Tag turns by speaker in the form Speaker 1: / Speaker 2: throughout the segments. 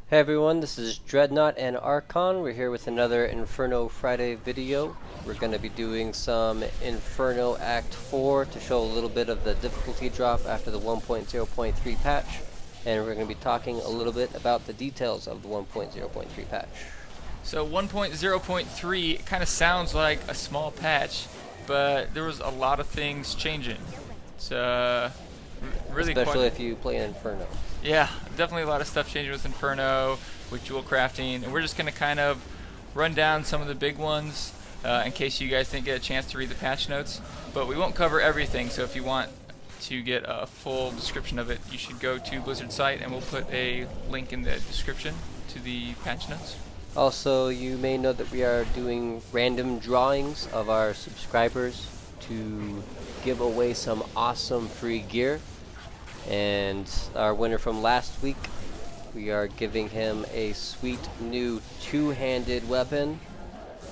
Speaker 1: Hey everyone, this is Dreadnought and Archon. We're here with another Inferno Friday video. We're going to be doing some Inferno Act 4 to show a little bit of the difficulty drop after the 1.0.3 patch. And we're going to be talking a little bit about the details of the 1.0.3 patch.
Speaker 2: So 1.0.3 kind of sounds like a small patch, but there was a lot of things changing. It's really
Speaker 1: Especially if you play Inferno.
Speaker 2: Yeah, definitely a lot of stuff changing with Inferno, with jewel crafting, and we're just going to kind of run down some of the big ones in case you guys didn't get a chance to read the patch notes. But we won't cover everything, so if you want to get a full description of it, you should go to Blizzard's site, and we'll put a link in the description to the patch notes.
Speaker 1: Also, you may know that we are doing random drawings of our subscribers to give away some awesome free gear. And our winner from last week, we are giving him a sweet new two-handed weapon.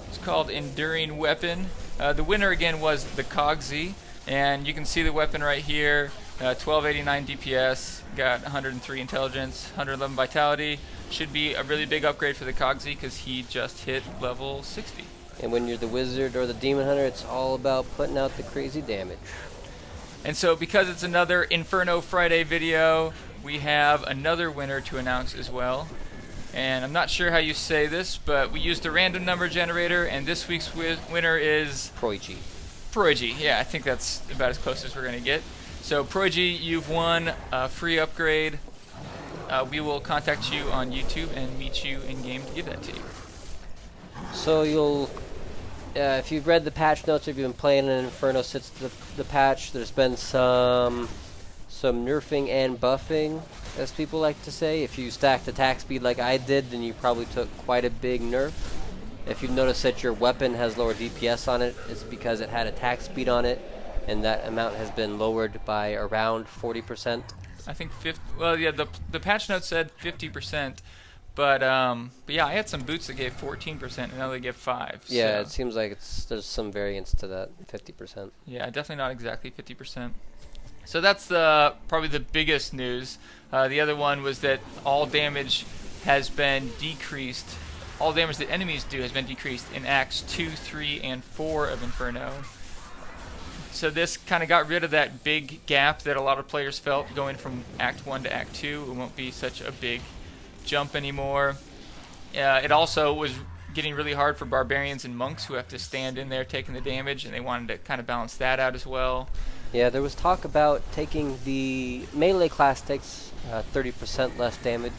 Speaker 2: It's called Enduring Weapon. The winner again was the Cogsy, and you can see the weapon right here. 1289 DPS, got 103 intelligence, 111 vitality. Should be a really big upgrade for the Cogsy because he just hit level 60.
Speaker 1: And when you're the wizard or the demon hunter, it's all about putting out the crazy damage.
Speaker 2: And so because it's another Inferno Friday video, we have another winner to announce as well. And I'm not sure how you say this, but we used a random number generator, and this week's winner is
Speaker 1: Proigi.
Speaker 2: Proigi. Yeah, I think that's about as close as we're going to get. So Proigi, you've won a free upgrade. We will contact you on YouTube and meet you in game to give that to you.
Speaker 1: So you'll, if you've read the patch notes, if you've been playing in Inferno since the patch, there's been some nerfing and buffing, as people like to say. If you stacked attack speed like I did, then you probably took quite a big nerf. If you've noticed that your weapon has lower DPS on it, it's because it had attack speed on it, and that amount has been lowered by around 40%.
Speaker 2: I think 50. Well, yeah, the patch note said 50%, but yeah, I had some boots that gave 14%, and now they give 5.
Speaker 1: Yeah,
Speaker 2: so.
Speaker 1: it seems like there's some variance to that 50%.
Speaker 2: Yeah, definitely not exactly 50%. So that's probably the biggest news. The other one was that all damage has been decreased. All damage that enemies do has been decreased in Acts 2, 3, and 4 of Inferno. So this kind of got rid of that big gap that a lot of players felt going from Act 1 to Act 2. It won't be such a big jump anymore. It also was getting really hard for barbarians and monks who have to stand in there taking the damage, and they wanted to kind of balance that out as well.
Speaker 1: Yeah, there was talk about taking the melee class takes 30% less damage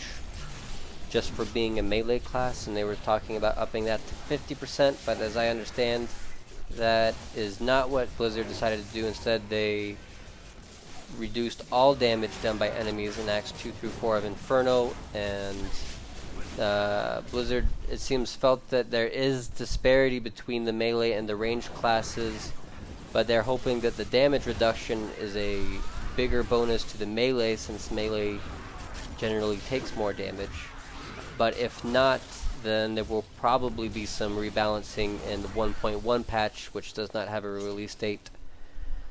Speaker 1: just for being a melee class, and they were talking about upping that to 50%, but as I understand, that is not what Blizzard decided to do. Instead, they reduced all damage done by enemies in Acts 2 through 4 of Inferno, and Blizzard, it seems, felt that there is disparity between the melee and the ranged classes, but they're hoping that the damage reduction is a bigger bonus to the melee, since melee generally takes more damage. But if not, then there will probably be some rebalancing in the 1.1 patch, which does not have a release date.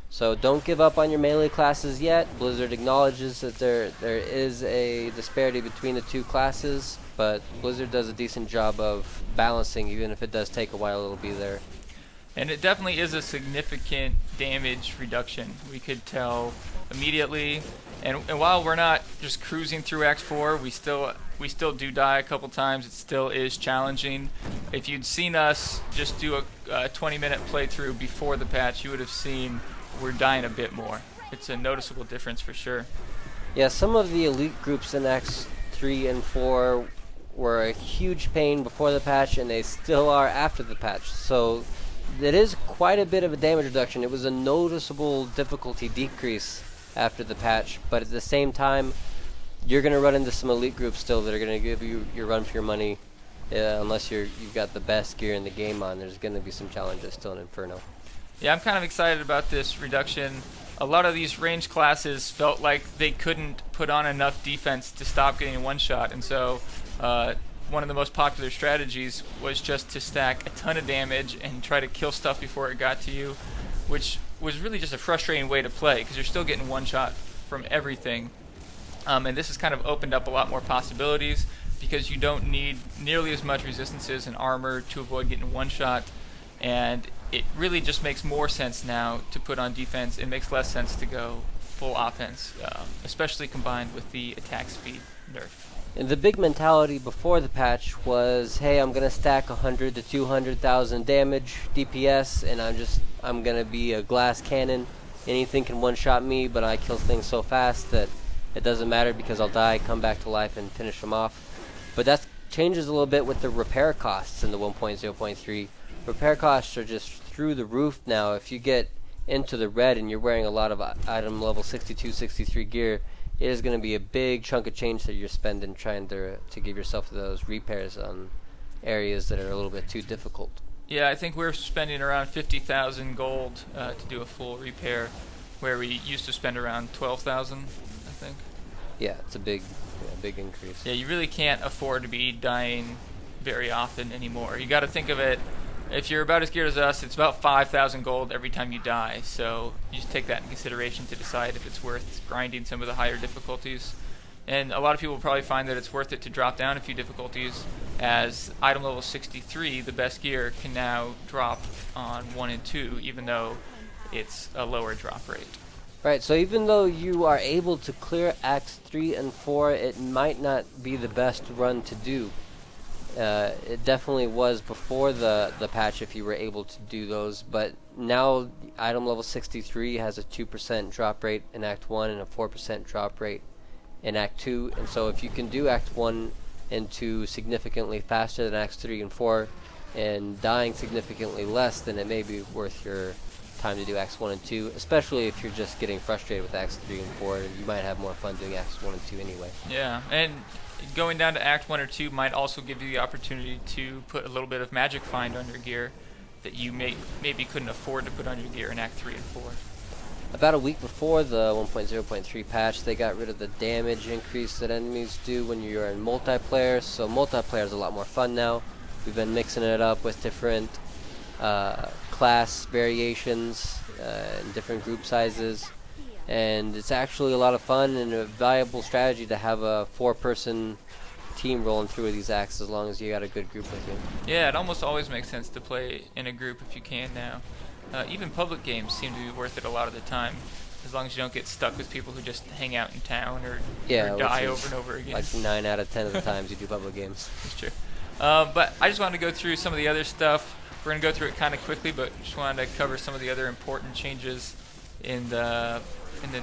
Speaker 1: So don't give up on your melee classes yet. Blizzard acknowledges that there is a disparity between the two classes, but Blizzard does a decent job of balancing, even if it does take a while, it'll be there.
Speaker 2: And it definitely is a significant damage reduction. We could tell immediately. And while we're not just cruising through Act 4, we still do die a couple times. It still is challenging. If you'd seen us just do a 20-minute playthrough before the patch, you would have seen we're dying a bit more. It's a noticeable difference for sure.
Speaker 1: Yeah, some of the elite groups in Acts 3 and 4 were a huge pain before the patch, and they still are after the patch. So it is quite a bit of a damage reduction. It was a noticeable difficulty decrease after the patch, but at the same time, you're going to run into some elite groups still that are going to give you your run for your money. Unless you've got the best gear in the game on, there's going to be some challenges still in Inferno.
Speaker 2: Yeah, I'm kind of excited about this reduction. A lot of these range classes felt like they couldn't put on enough defense to stop getting one shot, and so one of the most popular strategies was just to stack a ton of damage and try to kill stuff before it got to you, which was really just a frustrating way to play because you're still getting one shot from everything. And this has kind of opened up a lot more possibilities. If because you don't need nearly as much resistances and armor to avoid getting one-shot, and it really just makes more sense now to put on defense. It makes less sense to go full offense, especially combined with the attack speed nerf.
Speaker 1: And the big mentality before the patch was, hey, I'm gonna stack 100 to 200,000 damage DPS, and I'm gonna be a glass cannon. Anything can one-shot me, but I kill things so fast that it doesn't matter because I'll die, come back to life, and finish them off. But that changes a little bit with the repair costs in the 1.0.3. Repair costs are just through the roof now. If you get into the red and you're wearing a lot of item level 62, 63 gear, it is going to be a big chunk of change that you're spending trying to give yourself those repairs on areas that are a little bit too difficult.
Speaker 2: Yeah, I think we're spending around 50,000 gold to do a full repair, where we used to spend around 12,000, I think.
Speaker 1: Yeah, it's a big increase.
Speaker 2: Yeah, you really can't afford to be dying very often anymore. You got to think of it, if you're about as geared as us, it's about 5,000 gold every time you die, so you just take that in consideration to decide if it's worth grinding some of the higher difficulties. And a lot of people will probably find that it's worth it to drop down a few difficulties, as item level 63, the best gear, can now drop on 1 and 2, even though it's a lower drop rate.
Speaker 1: Right, so even though you are able to clear Acts 3 and 4, it might not be the best run to do. It definitely was before the patch if you were able to do those, but now item level 63 has a 2% drop rate in Act 1 and a 4% drop rate in Act 2, and so if you can do Act 1 and 2 significantly faster than Acts 3 and 4 and dying significantly less, then it may be worth your time to do Acts 1 and 2, especially if you're just getting frustrated with Acts 3 and 4. You might have more fun doing Acts 1 and 2 anyway.
Speaker 2: Yeah, and going down to Act 1 or 2 might also give you the opportunity to put a little bit of magic find on your gear that you maybe couldn't afford to put on your gear in Act 3 and 4.
Speaker 1: About a week before the 1.0.3 patch, they got rid of the damage increase that enemies do when you're in multiplayer, so multiplayer is a lot more fun now. We've been mixing it up with different class variations and different group sizes, and it's actually a lot of fun and a valuable strategy to have a 4-person team rolling through these acts as long as you got a good group with you.
Speaker 2: Yeah, it almost always makes sense to play in a group if you can now. Even public games seem to be worth it a lot of the time, as long as you don't get stuck with people who just hang out in town or die over and over again.
Speaker 1: Like 9 out of 10 of the times you do public games.
Speaker 2: That's true. But I just wanted to go through some of the other stuff. We're going to go through it kind of quickly, but just wanted to cover some of the other important changes in the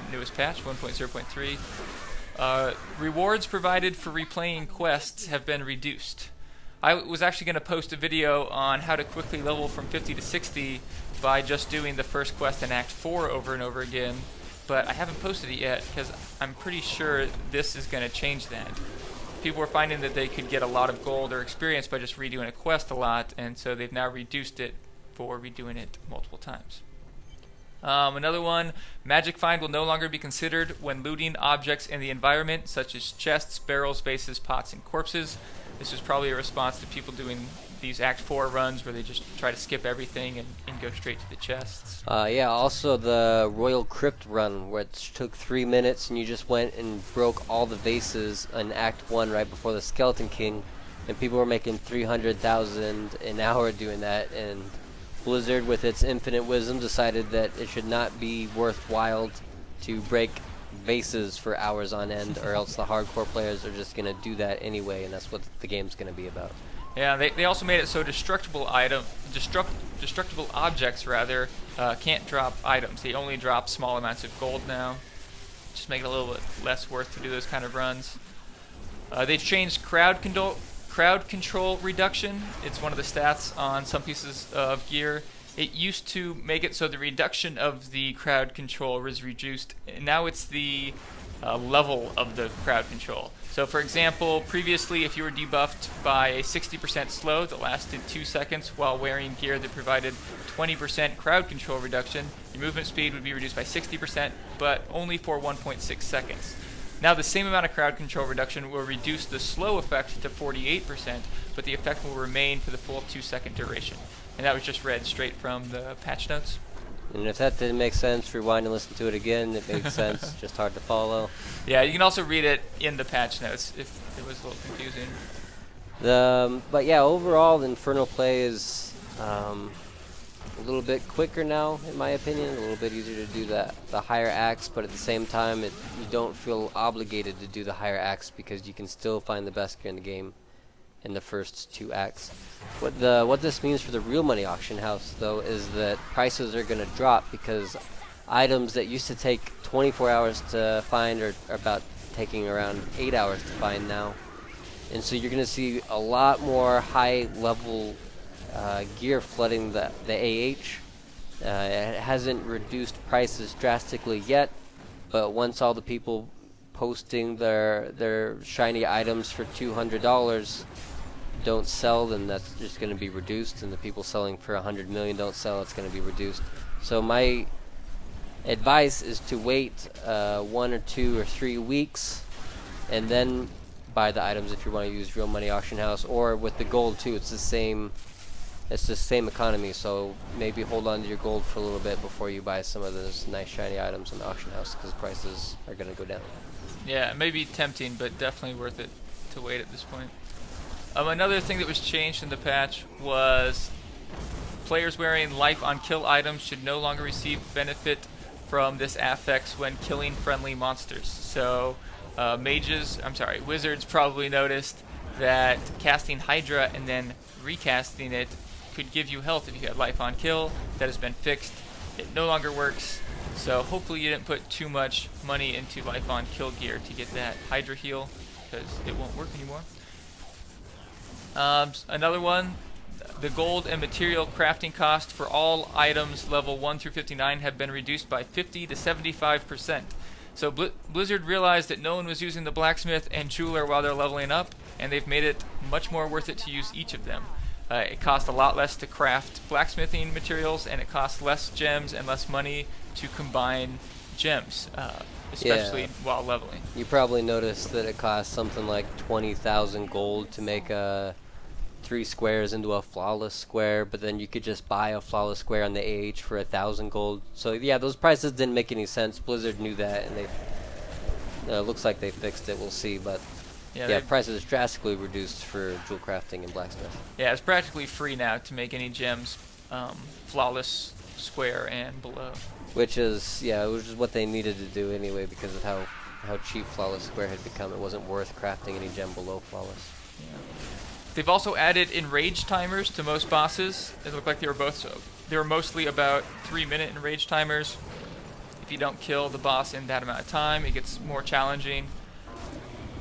Speaker 2: newest patch, 1.0.3. Rewards provided for replaying quests have been reduced. I was actually going to post a video on how to quickly level from 50 to 60 by just doing the first quest in Act 4 over and over again, but I haven't posted it yet because I'm pretty sure this is going to change that. People were finding that they could get a lot of gold or experience by just redoing a quest a lot, and so they've now reduced it for redoing it multiple times. Another one, magic find will no longer be considered when looting objects in the environment, such as chests, barrels, vases, pots, and corpses. This is probably a response to people doing these Act 4 runs where they just try to skip everything and go straight to the chests.
Speaker 1: Yeah, also the Royal Crypt run, which took 3 minutes and you just went and broke all the vases in Act 1 right before the Skeleton King, and people were making 300,000 an hour doing that, and Blizzard, with its infinite wisdom, decided that it should not be worthwhile to break vases for hours on end, or else the hardcore players are just going to do that anyway, and that's what the game's going to be about.
Speaker 2: Yeah, they also made it so destructible objects can't drop items. They only drop small amounts of gold now. Just make it a little bit less worth to do those kind of runs. They've changed crowd control reduction. It's one of the stats on some pieces of gear. It used to make it so the reduction of the crowd control was reduced. Now it's the level of the crowd control. So for example, previously if you were debuffed by a 60% slow that lasted 2 seconds while wearing gear that provided 20% crowd control reduction, your movement speed would be reduced by 60%, but only for 1.6 seconds. Now the same amount of crowd control reduction will reduce the slow effect to 48%, but the effect will remain for the full 2-second duration. And that was just read straight from the patch notes.
Speaker 1: And if that didn't make sense, rewind and listen to it again. It makes sense, just hard to follow.
Speaker 2: Yeah, you can also read it in the patch notes if it was a little confusing.
Speaker 1: But yeah, overall, the Inferno play is a little bit quicker now, in my opinion. A little bit easier to do the higher acts, but at the same time, you don't feel obligated to do the higher acts because you can still find the best gear in the game in the first 2 acts. What this means for the real money auction house, though, is that prices are going to drop because items that used to take 24 hours to find are about taking around 8 hours to find now. And so you're going to see a lot more high-level gear flooding the AH. It hasn't reduced prices drastically yet, but once all the people posting their shiny items for $200 don't sell, then that's just going to be reduced, and the people selling for 100 million don't sell, it's going to be reduced. So my advice is to wait 1 or 2 or 3 weeks and then buy the items if you want to use real money auction house, or with the gold too. It's the same economy, so maybe hold on to your gold for a little bit before you buy some of those nice shiny items in the auction house, because prices are going to go down.
Speaker 2: Yeah, it may be tempting, but definitely worth it to wait at this point. Another thing that was changed in the patch was players wearing life on kill items should no longer receive benefit from this affix when killing friendly monsters. So wizards probably noticed that casting Hydra and then recasting it could give you health if you had life on kill. That has been fixed. It no longer works. So hopefully you didn't put too much money into life on kill gear to get that Hydra heal, because it won't work anymore. Another one, the gold and material crafting cost for all items level 1 through 59 have been reduced by 50 to 75%. So Blizzard realized that no one was using the blacksmith and jeweler while they're leveling up, and they've made it much more worth it to use each of them. It costs a lot less to craft blacksmithing materials, and it costs less gems and less money to combine gems, especially while leveling.
Speaker 1: You probably noticed that it costs something like 20,000 gold to make 3 squares into a flawless square, but then you could just buy a flawless square on the AH for 1,000 gold. So yeah, those prices didn't make any sense. Blizzard knew that, and they looks like they fixed it. We'll see, but yeah, prices drastically reduced for jewel crafting and blacksmith.
Speaker 2: Yeah, it's practically free now to make any gems flawless square and below.
Speaker 1: Which is what they needed to do anyway, because of how cheap flawless square had become. It wasn't worth crafting any gem below flawless.
Speaker 2: Yeah. They've also added Enrage timers to most bosses. It looked like they were mostly about 3-minute Enrage timers. If you don't kill the boss in that amount of time, it gets more challenging.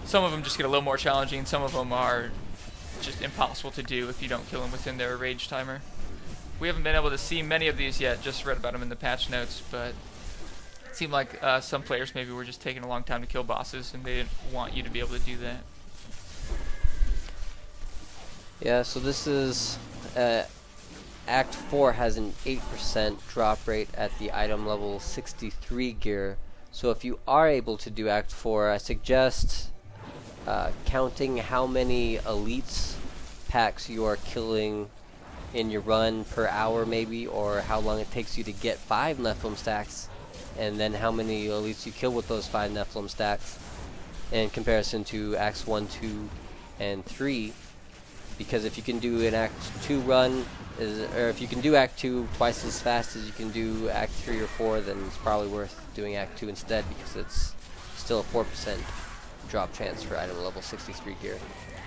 Speaker 2: Some of them just get a little more challenging. Some of them are just impossible to do if you don't kill them within their Enrage timer. We haven't been able to see many of these yet, just read about them in the patch notes, but it seemed like some players maybe were just taking a long time to kill bosses, and they didn't want you to be able to do that.
Speaker 1: Yeah, so this is Act 4 has an 8% drop rate at the item level 63 gear. So if you are able to do Act 4, I suggest counting how many elites packs you are killing in your run per hour maybe, or how long it takes you to get 5 Nephilim stacks, and then how many elites you kill with those 5 Nephilim stacks in comparison to Acts 1, 2, and 3. Because if you can do an Act 2 run, or if you can do Act 2 twice as fast as you can do Act 3 or 4, then it's probably worth doing Act 2 instead, because it's still a 4% drop chance for item level 63 gear.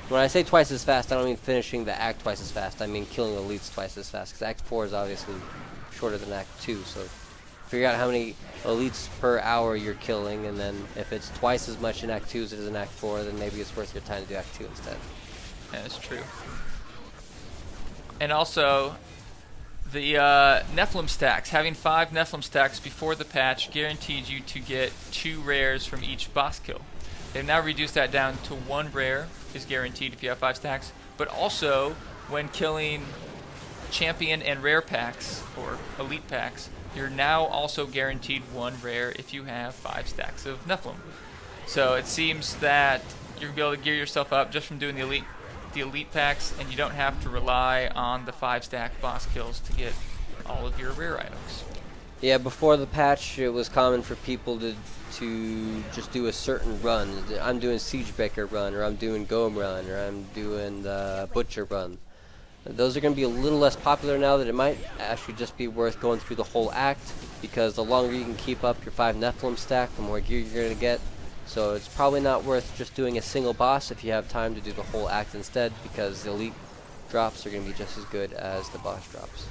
Speaker 1: When I say twice as fast, I don't mean finishing the act twice as fast, I mean killing elites twice as fast, because Act 4 is obviously shorter than Act 2, so figure out how many elites per hour you're killing, and then if it's twice as much in Act 2 as it is in Act 4, then maybe it's worth your time to do Act 2 instead.
Speaker 2: Yeah, that's true. And also, the Nephilim stacks. Having 5 Nephilim stacks before the patch guaranteed you to get 2 rares from each boss kill. They've now reduced that down to 1 rare is guaranteed if you have 5 stacks. But also, when killing champion and rare packs, or elite packs, you're now also guaranteed 1 rare if you have 5 stacks of Nephilim. So it seems that you're going to be able to gear yourself up just from doing the elite packs, and you don't have to rely on the 5-stack boss kills to get all of your rare items.
Speaker 1: Yeah, before the patch, it was common for people to just do a certain run. I'm doing Siegebreaker run, or I'm doing Golem run, or I'm doing the Butcher run. Those are going to be a little less popular now that it might actually just be worth going through the whole act, because the longer you can keep up your 5 Nephilim stack, the more gear you're going to get. So it's probably not worth just doing a single boss if you have time to do the whole act instead, because the elite drops are going to be just as good as the boss drops.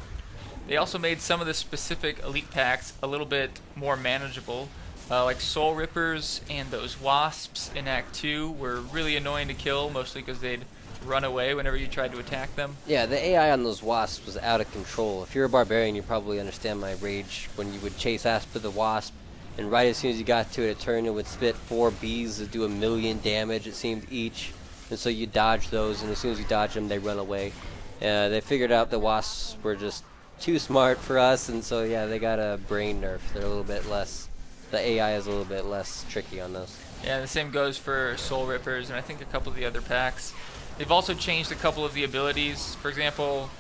Speaker 2: They also made some of the specific elite packs a little bit more manageable. Like Soul Rippers and those Wasps in Act 2 were really annoying to kill, mostly because they'd run away whenever you tried to attack them.
Speaker 1: Yeah, the AI on those Wasps was out of control. If you're a barbarian, you probably understand my rage when you would chase after the Wasp, and right as soon as you got to it, it would spit 4 bees that do 1,000,000 damage, it seemed, each. And so you dodge those, and as soon as you dodge them, they run away. They figured out the Wasps were just too smart for us, and so yeah, they got a brain nerf. They're a little bit less, the AI is a little bit less tricky on those.
Speaker 2: Yeah, the same goes for Soul Rippers and I think a couple of the other packs. They've also changed a couple of the abilities. For example,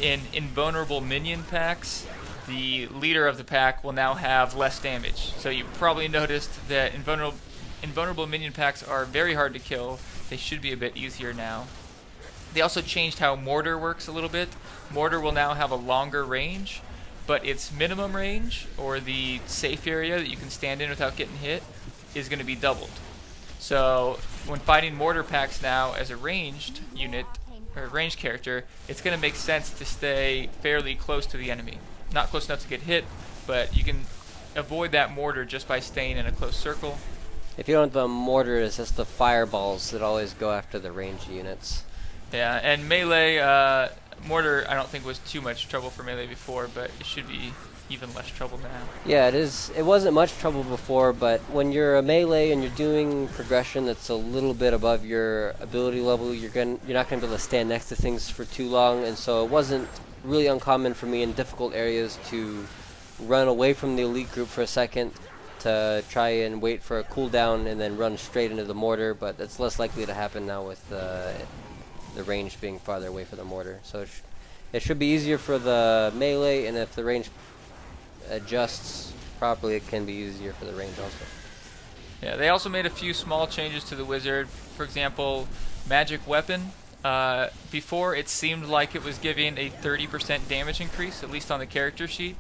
Speaker 2: in invulnerable minion packs, the leader of the pack will now have less damage. So you probably noticed that invulnerable minion packs are very hard to kill. They should be a bit easier now. They also changed how Mortar works a little bit. Mortar will now have a longer range, but its minimum range, or the safe area that you can stand in without getting hit, is going to be doubled. So when fighting Mortar packs now as a ranged unit, or a ranged character, it's going to make sense to stay fairly close to the enemy. Not close enough to get hit, but you can avoid that Mortar just by staying in a close circle.
Speaker 1: If you don't have the Mortar, it's just the fireballs that always go after the ranged units.
Speaker 2: Yeah, and melee, Mortar I don't think was too much trouble for melee before, but it should be even less trouble now.
Speaker 1: Yeah, it is. It wasn't much trouble before, but when you're a melee and you're doing progression that's a little bit above your ability level, you're not going to be able to stand next to things for too long, and so it wasn't really uncommon for me in difficult areas to run away from the elite group for a second to try and wait for a cooldown and then run straight into the Mortar, but it's less likely to happen now with the range being farther away from the Mortar. So it should be easier for the melee, and if the range adjusts properly, it can be easier for the range also.
Speaker 2: Yeah, they also made a few small changes to the wizard. For example, magic weapon. Before it seemed like it was giving a 30% damage increase, at least on the character sheet.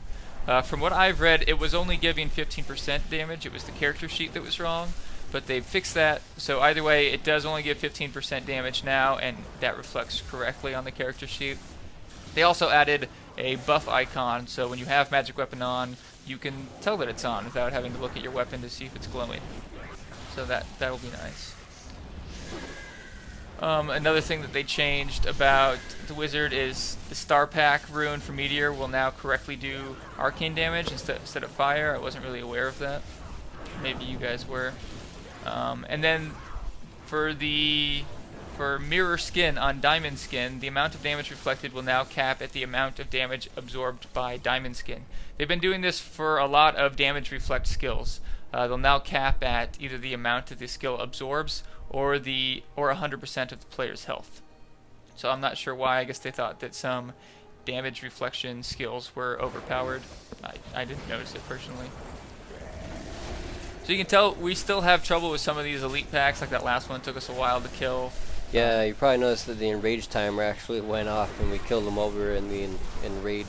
Speaker 2: From what I've read, it was only giving 15% damage. It was the character sheet that was wrong, but they fixed that. So either way, it does only give 15% damage now, and that reflects correctly on the character sheet. They also added a buff icon, so when you have magic weapon on, you can tell that it's on without having to look at your weapon to see if it's glowing. So that'll be nice. Another thing that they changed about the wizard is the star pack rune for meteor will now correctly do arcane damage instead of fire. I wasn't really aware of that. Maybe you guys were. And then for mirror skin on diamond skin, the amount of damage reflected will now cap at the amount of damage absorbed by diamond skin. They've been doing this for a lot of damage reflect skills. They'll now cap at either the amount that the skill absorbs or 100% of the player's health. So I'm not sure why. I guess they thought that some damage reflection skills were overpowered. I didn't notice it personally. So you can tell we still have trouble with some of these elite packs, like that last one took us a while to kill.
Speaker 1: Yeah, you probably noticed that the Enrage timer actually went off and we killed them over in the Enrage.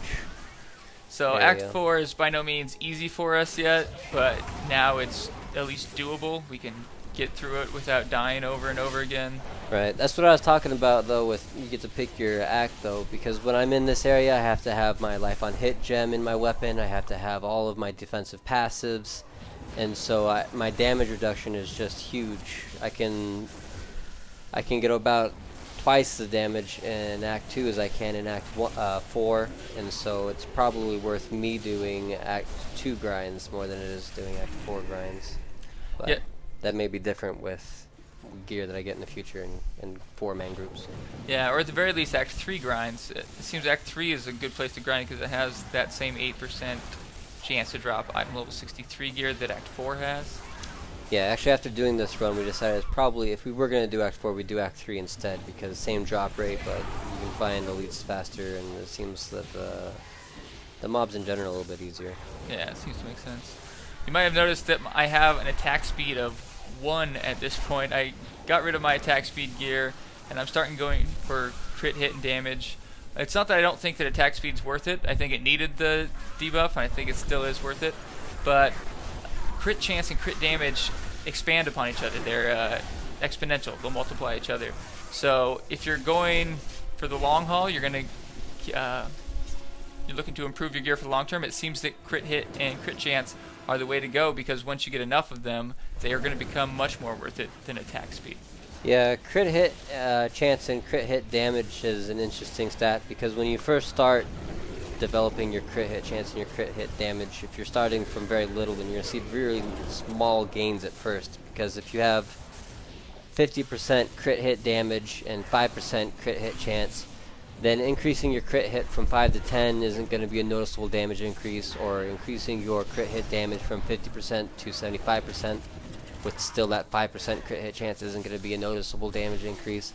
Speaker 2: So Act 4 is by no means easy for us yet, but now it's at least doable. We can get through it without dying over and over again.
Speaker 1: Right, that's what I was talking about though, with you get to pick your act though, because when I'm in this area I have to have my life on hit gem in my weapon, I have to have all of my defensive passives, and so my damage reduction is just huge. I can get about twice the damage in Act 2 as I can in Act 4, and so it's probably worth me doing Act 2 grinds more than it is doing Act 4 grinds. But yeah, that may be different with gear that I get in the future in 4-man groups.
Speaker 2: Yeah, or at the very least Act 3 grinds. It seems Act 3 is a good place to grind because it has that same 8% chance to drop item level 63 gear that Act 4 has.
Speaker 1: Yeah, actually after doing this run we decided probably if we were going to do Act 4 we'd do Act 3 instead, because same drop rate but you can find elites faster, and it seems that The mobs in general are a little bit easier.
Speaker 2: Yeah, it seems to make sense. You might have noticed that I have an attack speed of 1 at this point. I got rid of my attack speed gear, and I'm starting going for crit hit and damage. It's not that I don't think that attack speed's worth it. I think it needed the debuff, and I think it still is worth it. But crit chance and crit damage expand upon each other. They're exponential. They'll multiply each other. So if you're going for the long haul, you're looking to improve your gear for the long term. It seems that crit hit and crit chance are the way to go, because once you get enough of them, they are going to become much more worth it than attack speed.
Speaker 1: Yeah, crit hit chance and crit hit damage is an interesting stat, because when you first start developing your crit hit chance and your crit hit damage, if you're starting from very little, then you're going to see really small gains at first, because if you have 50% crit hit damage and 5% crit hit chance, then increasing your crit hit from 5 to 10 isn't going to be a noticeable damage increase, or increasing your crit hit damage from 50% to 75% with still that 5% crit hit chance isn't going to be a noticeable damage increase.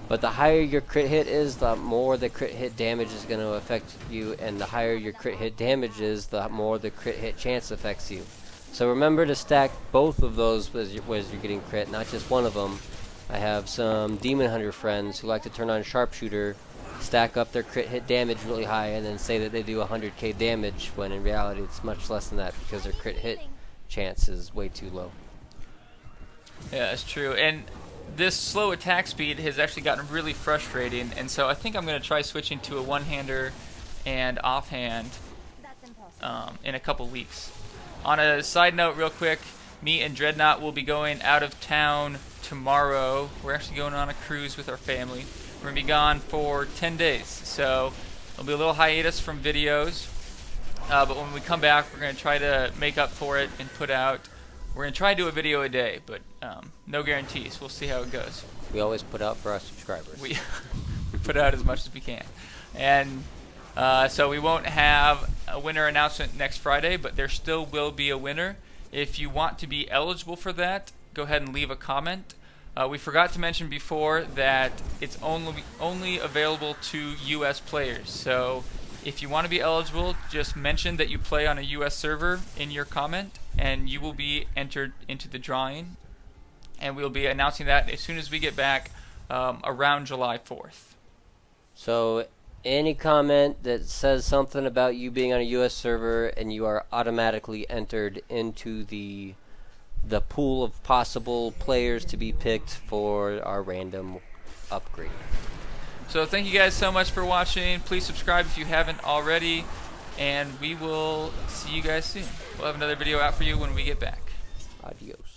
Speaker 1: But the higher your crit hit is, the more the crit hit damage is going to affect you, and the higher your crit hit damage is, the more the crit hit chance affects you. So remember to stack both of those as you're getting crit, not just one of them. I have some Demon Hunter friends who like to turn on Sharpshooter, stack up their crit hit damage really high, and then say that they do 100k damage, when in reality it's much less than that, because their crit hit chance is way too low.
Speaker 2: Yeah, that's true. And this slow attack speed has actually gotten really frustrating, and so I think I'm going to try switching to a one-hander and offhand in a couple weeks. On a side note real quick, me and Dreadnought will be going out of town tomorrow. We're actually going on a cruise with our family. We're going to be gone for 10 days, so there'll be a little hiatus from videos, but when we come back, we're going to try to make up for it and put out, we're going to try and do a video a day, but no guarantees. We'll see how it goes.
Speaker 1: We always put out for our subscribers.
Speaker 2: We put out as much as we can. And so we won't have a winner announcement next Friday, but there still will be a winner. If you want to be eligible for that, go ahead and leave a comment. We forgot to mention before that it's only available to US players. So if you want to be eligible, just mention that you play on a US server in your comment, and you will be entered into the drawing. And we'll be announcing that as soon as we get back around July 4th.
Speaker 1: So any comment that says something about you being on a US server, and you are automatically entered into the pool of possible players to be picked for our random upgrade.
Speaker 2: So thank you guys so much for watching. Please subscribe if you haven't already, and we will see you guys soon. We'll have another video out for you when we get back.
Speaker 1: Adios.